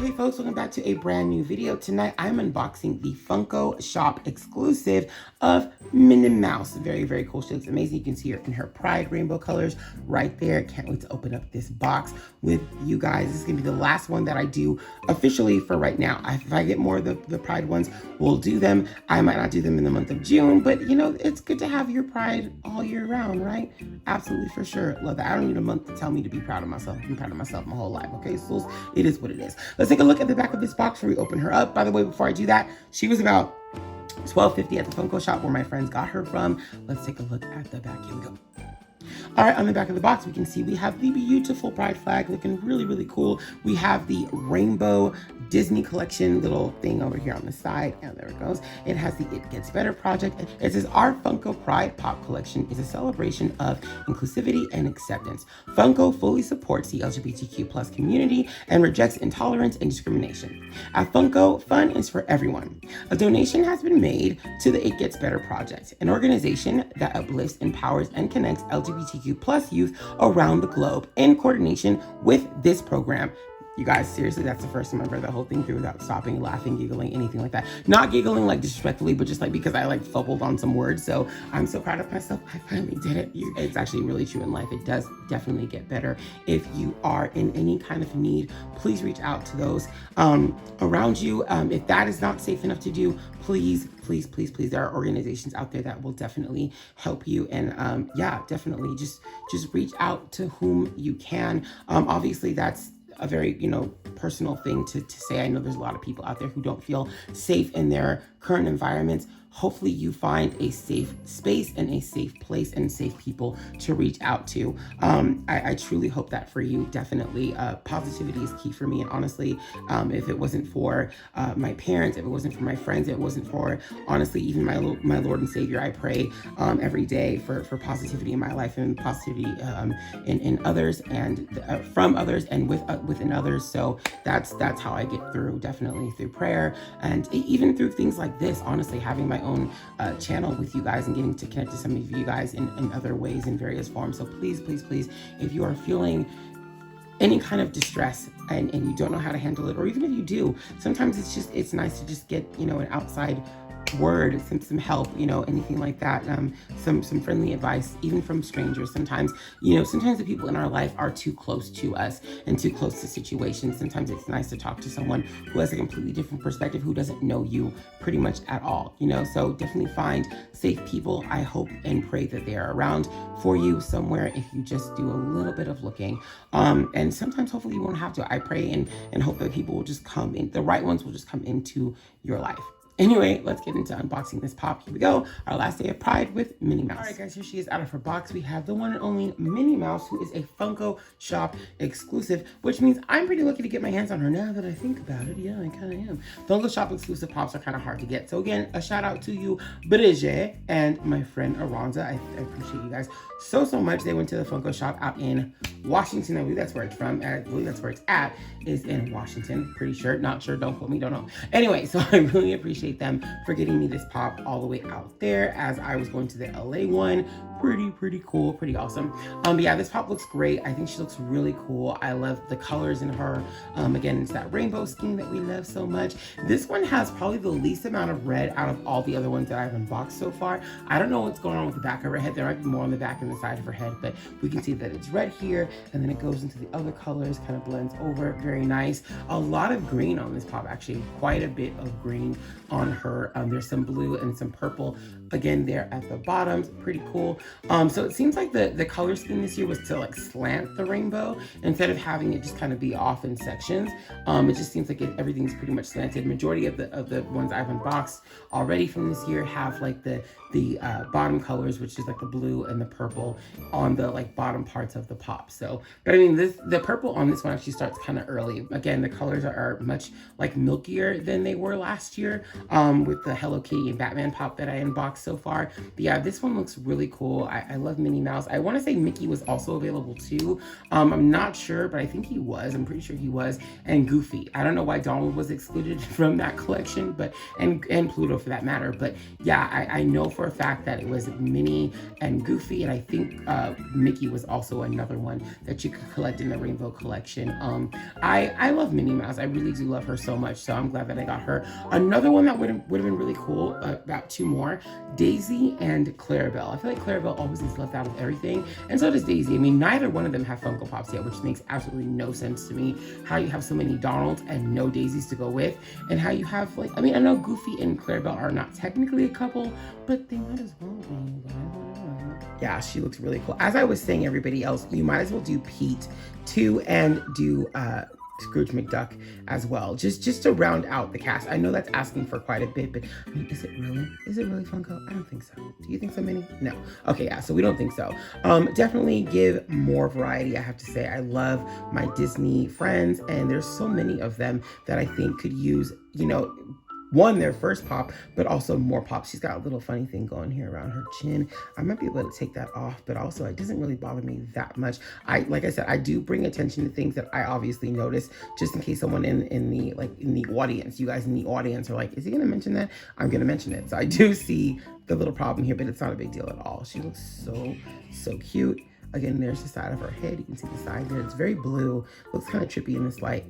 Hey folks, welcome back to a brand new video. Tonight I'm unboxing the Funko Shop exclusive of Minnie Mouse. Very, very cool. She looks amazing. You can see her in her Pride rainbow colors right there. Can't wait to open up this box with you guys. This is going to be the last one that I do officially for right now. If I get more of the Pride ones, we'll do them. I might not do them in the month of June, but you know, it's good to have your Pride all year round, right? Absolutely, for sure. Love that. I don't need a month to tell me to be proud of myself. I'm proud of myself my whole life, okay? So it is what it is. Let's take a look at the back of this box before we open her up. By the way, before I do that, she was about $12.50 at the Funko shop where my friends got her from. Let's take a look at the back. Here we go. All right, on the back of the box, we can see we have the beautiful Pride flag looking really, really cool. We have the rainbow Disney collection little thing over here on the side. And there it goes. It has the It Gets Better project. It says, our Funko Pride Pop collection is a celebration of inclusivity and acceptance. Funko fully supports the LGBTQ plus community and rejects intolerance and discrimination. At Funko, fun is for everyone. A donation has been made to the It Gets Better project, an organization that uplifts, empowers, and connects LGBTQ plus youth around the globe in coordination with this program. You guys, seriously, that's the first time I've read the whole thing through without stopping, laughing, giggling, anything like that. Not giggling like disrespectfully, but just like because I like fumbled on some words. So I'm so proud of myself. I finally did it. It's actually really true in life. It does definitely get better. If you are in any kind of need, please reach out to those around you. If that is not safe enough to do, please, please, please, please, there are organizations out there that will definitely help you. And yeah, definitely just reach out to whom you can. Obviously, that's a very, personal thing to say. I know there's a lot of people out there who don't feel safe in their current environments. Hopefully you find a safe space and a safe place and safe people to reach out to. I truly hope that for you. Definitely, positivity is key for me. And honestly, if it wasn't for my parents, if it wasn't for my friends, if it wasn't for, honestly, even my Lord and Savior, I pray every day for positivity in my life and positivity in others and from others and within others. So that's how I get through, definitely through prayer and even through things like this. Honestly, having my own channel with you guys and getting to connect to some of you guys in other ways, in various forms. So please, please, please, if you are feeling any kind of distress and you don't know how to handle it, or even if you do, sometimes it's nice to just get, an outside word, some help, anything like that, some friendly advice, even from strangers. Sometimes the people in our life are too close to us and too close to situations. Sometimes it's nice to talk to someone who has a completely different perspective, who doesn't know you pretty much at all, so definitely find safe people. I hope and pray that they are around for you somewhere if you just do a little bit of looking, and sometimes hopefully you won't have to. I pray and hope that people will just come in, the right ones will just come into your life. Anyway, let's get into unboxing this pop. Here we go. Our last day of Pride with Minnie Mouse. All right, guys, here she is out of her box. We have the one and only Minnie Mouse, who is a Funko Shop exclusive, which means I'm pretty lucky to get my hands on her now that I think about it. Yeah, I kind of am. Funko Shop exclusive pops are kind of hard to get. So again, a shout out to you, Brigitte, and my friend Aranza. I appreciate you guys so much. They went to the Funko Shop out in Washington. I believe that's where it's from. I believe that's where it's at, is in Washington. Pretty sure. Not sure. Don't quote me. Don't know. Anyway, so I really appreciate them for getting me this pop all the way out there as I was going to the LA one. Pretty cool, pretty awesome. But yeah, this pop looks great. I think she looks really cool. I love the colors in her. Again, it's that rainbow scheme that we love so much. This one has probably the least amount of red out of all the other ones that I've unboxed so far. I don't know what's going on with the back of her head. There might be more on the back and the side of her head, but we can see that it's red here, and then it goes into the other colors, kind of blends over. Very nice. A lot of green on this pop, actually. Quite a bit of green on her. There's some blue and some purple again there at the bottoms. Pretty cool. So it seems like the color scheme this year was to like slant the rainbow instead of having it just kind of be off in sections. It just seems like everything's pretty much slanted. Majority of the ones I've unboxed already from this year have like the bottom colors, which is like the blue and the purple on the like bottom parts of the pop. So, but I mean, the purple on this one actually starts kind of early. Again, the colors are much like milkier than they were last year with the Hello Kitty and Batman pop that I unboxed. so far. But yeah, this one looks really cool. I love Minnie Mouse. I want to say Mickey was also available too. I'm not sure, but I think he was. I'm pretty sure he was. And Goofy. I don't know why Donald was excluded from that collection, but and Pluto for that matter. But yeah, I know for a fact that it was Minnie and Goofy, and I think Mickey was also another one that you could collect in the Rainbow collection. I love Minnie Mouse. I really do love her so much, so I'm glad that I got her. Another one that would have been really cool, about two more, Daisy and Clarabelle. I feel like Clarabelle always gets left out of everything, and so does Daisy. I mean, neither one of them have Funko Pops yet, which makes absolutely no sense to me. How you have so many Donalds and no Daisies to go with, and how you have, like, I mean, I know Goofy and Clarabelle are not technically a couple, but they might as well be. Yeah, she looks really cool. As I was saying, everybody else, you might as well do Pete too, and do Scrooge McDuck as well, just to round out the cast. I know that's asking for quite a bit, but I mean, is it really Funko? I don't think so. Do you think so, Minnie? No. Okay, yeah, so we don't think so. Definitely give more variety, I have to say. I love my Disney friends, and there's so many of them that I think could use, you know, one, their first pop, but also more pops. She's got a little funny thing going here around her chin. I might be able to take that off, but also it doesn't really bother me that much. Like I said, I do bring attention to things that I obviously notice, just in case someone in the audience, you guys in the audience are like, is he gonna mention that? I'm gonna mention it. So I do see the little problem here, but it's not a big deal at all. She looks so cute. Again, there's the side of her head. You can see the side there. It's very blue. Looks kind of trippy in this light.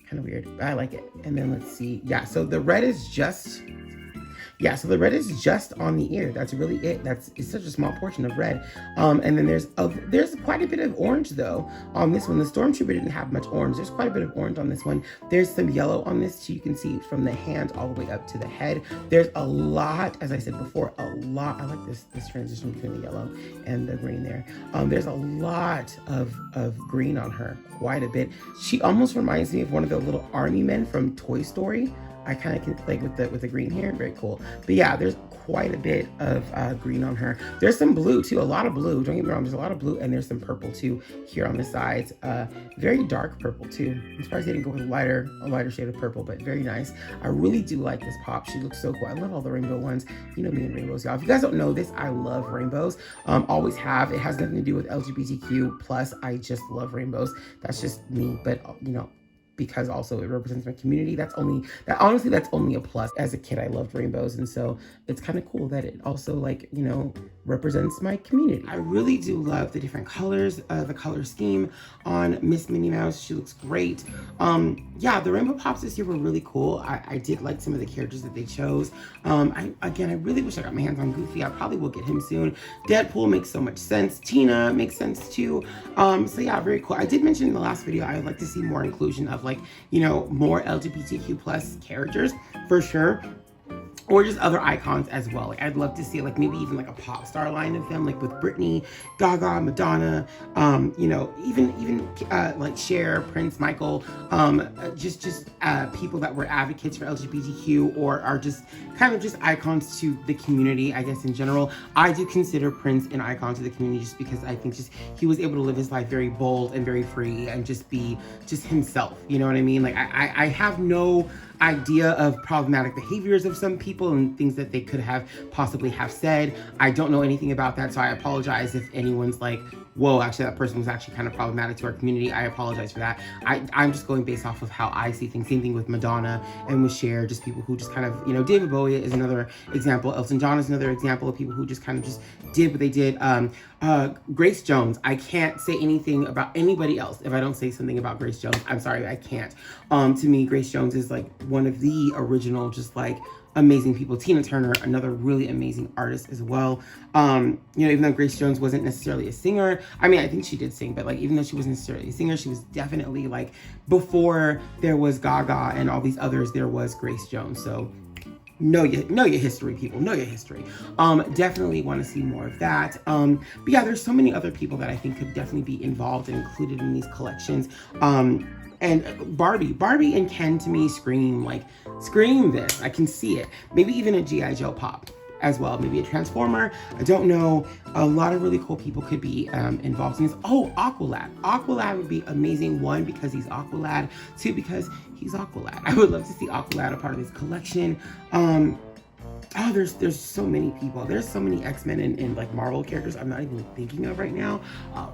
Kind of weird, but I like it. And then let's see. Yeah, so the red is just on the ear. That's really it. It's such a small portion of red. And then there's quite a bit of orange though on this one. The Stormtrooper didn't have much orange. There's quite a bit of orange on this one. There's some yellow on this too. You can see from the hand all the way up to the head. There's a lot, as I said before, a lot. I like this transition between the yellow and the green there. There's a lot of green on her, quite a bit. She almost reminds me of one of the little army men from Toy Story. I kind of can play with the green here. Very cool. But yeah, there's quite a bit of green on her. There's some blue too, a lot of blue. Don't get me wrong, there's a lot of blue, and there's some purple too here on the sides. Very dark purple too. I'm surprised they didn't go with a lighter shade of purple, but very nice. I really do like this pop. She looks so cool. I love all the rainbow ones. You know me and rainbows, y'all. If you guys don't know this, I love rainbows. Always have. It has nothing to do with LGBTQ plus. I just love rainbows. That's just me. But you know, because also it represents my community. Honestly, that's only a plus. As a kid, I loved rainbows, and so it's kind of cool that it also, like, you know, represents my community. I really do love the different colors, the color scheme on Miss Minnie Mouse. She looks great. Yeah, the rainbow pops this year were really cool. I did like some of the characters that they chose. I really wish I got my hands on Goofy. I probably will get him soon. Deadpool makes so much sense. Tina makes sense too. So yeah, very cool. I did mention in the last video, I would like to see more inclusion of, like, you know, more LGBTQ plus characters for sure. Or just other icons as well. Like, I'd love to see, like, maybe even like a pop star line of them, like with Britney, Gaga, Madonna, you know, even like Cher, Prince, Michael, just people that were advocates for LGBTQ or are just kind of just icons to the community, I guess, in general. I do consider Prince an icon to the community just because I think just he was able to live his life very bold and very free and just be just himself. You know what I mean? Like, I have no idea of problematic behaviors of some people and things that they could have possibly have said. I don't know anything about that, so I apologize if anyone's like, whoa, actually that person was actually kind of problematic to our community. I apologize for that. I'm just going based off of how I see things. Same thing with Madonna and with Cher, just people who just kind of, you know, David Bowie is another example. Elton John is another example of people who just kind of just did what they did. Grace Jones, I can't say anything about anybody else if I don't say something about Grace Jones. I'm sorry, I can't. To me, Grace Jones is like one of the original, just like amazing people. Tina Turner, another really amazing artist as well. You know, even though Grace Jones wasn't necessarily a singer, I mean, I think she did sing, but like, even though she wasn't necessarily a singer, she was definitely like, before there was Gaga and all these others, there was Grace Jones. So know your history, people. Know your history. Definitely want to see more of that. But yeah, there's so many other people that I think could definitely be involved and included in these collections. And Barbie and Ken to me scream this. I can see it. Maybe even a G.I. Joe pop as well. Maybe a Transformer. I don't know. A lot of really cool people could be involved in this. Oh, Aqualad. Aqualad would be amazing. One, because he's Aqualad. Two, because he's Aqualad. I would love to see Aqualad a part of this collection. Oh, there's so many people. There's so many X-Men and like Marvel characters I'm not even thinking of right now.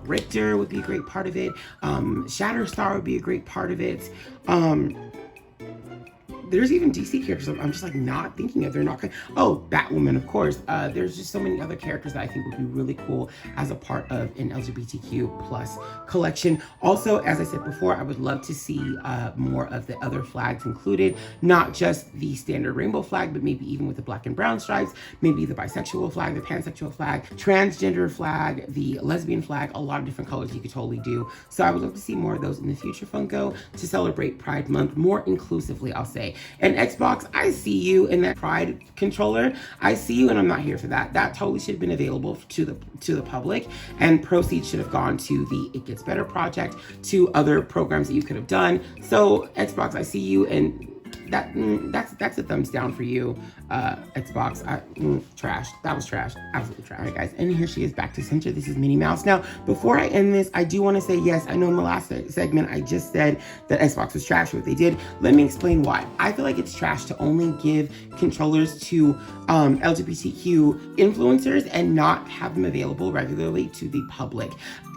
Richter would be a great part of it. Shatterstar would be a great part of it. There's even DC characters I'm just like not thinking of. They're not gonna. Oh, Batwoman, of course. There's just so many other characters that I think would be really cool as a part of an LGBTQ plus collection. Also, as I said before, I would love to see more of the other flags included, not just the standard rainbow flag, but maybe even with the black and brown stripes, maybe the bisexual flag, the pansexual flag, transgender flag, the lesbian flag, a lot of different colors you could totally do. So I would love to see more of those in the future, Funko, to celebrate Pride Month more inclusively, I'll say. And Xbox, I see you in that Pride controller. I see you, and I'm not here for that. That totally should have been available to the public, and proceeds should have gone to the It Gets Better project, to other programs that you could have done. So Xbox, I see you, and that's a thumbs down for you, Xbox. Trash. That was trash. Absolutely trash. All right, guys, and here she is back to center. This is Minnie Mouse. Now, before I end this, I do want to say, yes, I know in the last segment I just said that Xbox was trash for what they did. Let me explain why. I feel like it's trash to only give controllers to LGBTQ influencers and not have them available regularly to the public.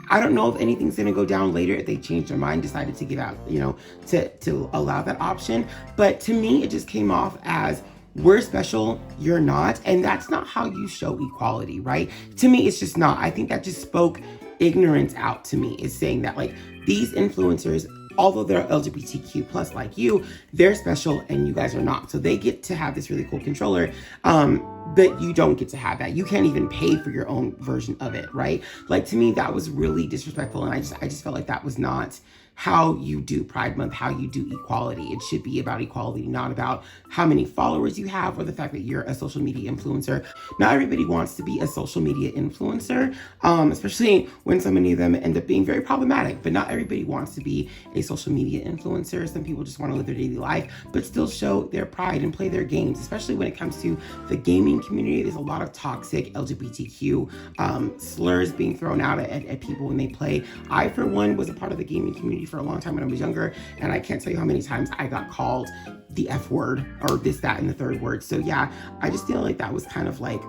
I don't know if anything's gonna go down later if they change their mind, decided to give out, to allow that option. But to me, it just came off as, we're special, you're not. And that's not how you show equality, right? To me, it's just not. I think that just spoke ignorance out to me, is saying that like these influencers, although they're LGBTQ plus like you, they're special and you guys are not. So they get to have this really cool controller, but you don't get to have that. You can't even pay for your own version of it, right? Like, to me, that was really disrespectful. And I just felt like that was not how you do Pride Month, how you do equality. It should be about equality, not about how many followers you have or the fact that you're a social media influencer. Not everybody wants to be a social media influencer, especially when so many of them end up being very problematic, but not everybody wants to be a social media influencer. Some people just want to live their daily life, but still show their pride and play their games, especially when it comes to the gaming community. There's a lot of toxic LGBTQ slurs being thrown out at people when they play. I, for one, was a part of the gaming community for a long time when I was younger, and I can't tell you how many times I got called the F word or this, that, and the third word. So yeah, I just feel like that was kind of like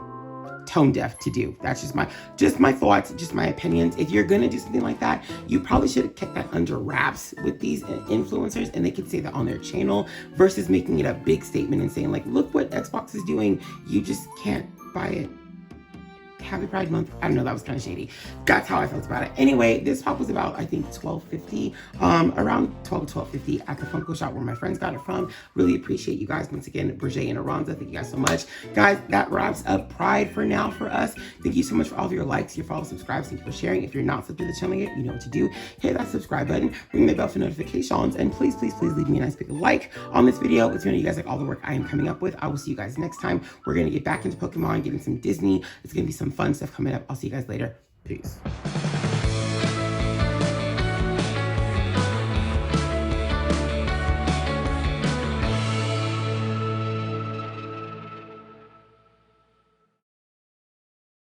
tone deaf to do. That's just my thoughts, just my opinions. If you're gonna do something like that, you probably should have kept that under wraps with these influencers, and they could say that on their channel, versus making it a big statement and saying like, look what Xbox is doing, you just can't buy it. Happy Pride Month. I don't know, that was kind of shady. That's how I felt about it. Anyway, this pop was about, I think, $12.50, around $12.50 at the Funko shop where my friends got it from. Really appreciate you guys once again, Berger and Aranza. Thank you guys so much. Guys, that wraps up Pride for now for us. Thank you so much for all of your likes, your follows, subscribes. Thank you for sharing. If you're not subbed to the channel yet, you know what to do. Hit that subscribe button, ring the bell for notifications, and please, please, please leave me a nice big like on this video. It's gonna, you guys like all the work I am coming up with. I will see you guys next time. We're gonna get back into Pokemon, getting some Disney. It's gonna be some fun stuff coming up. I'll see you guys later. Peace.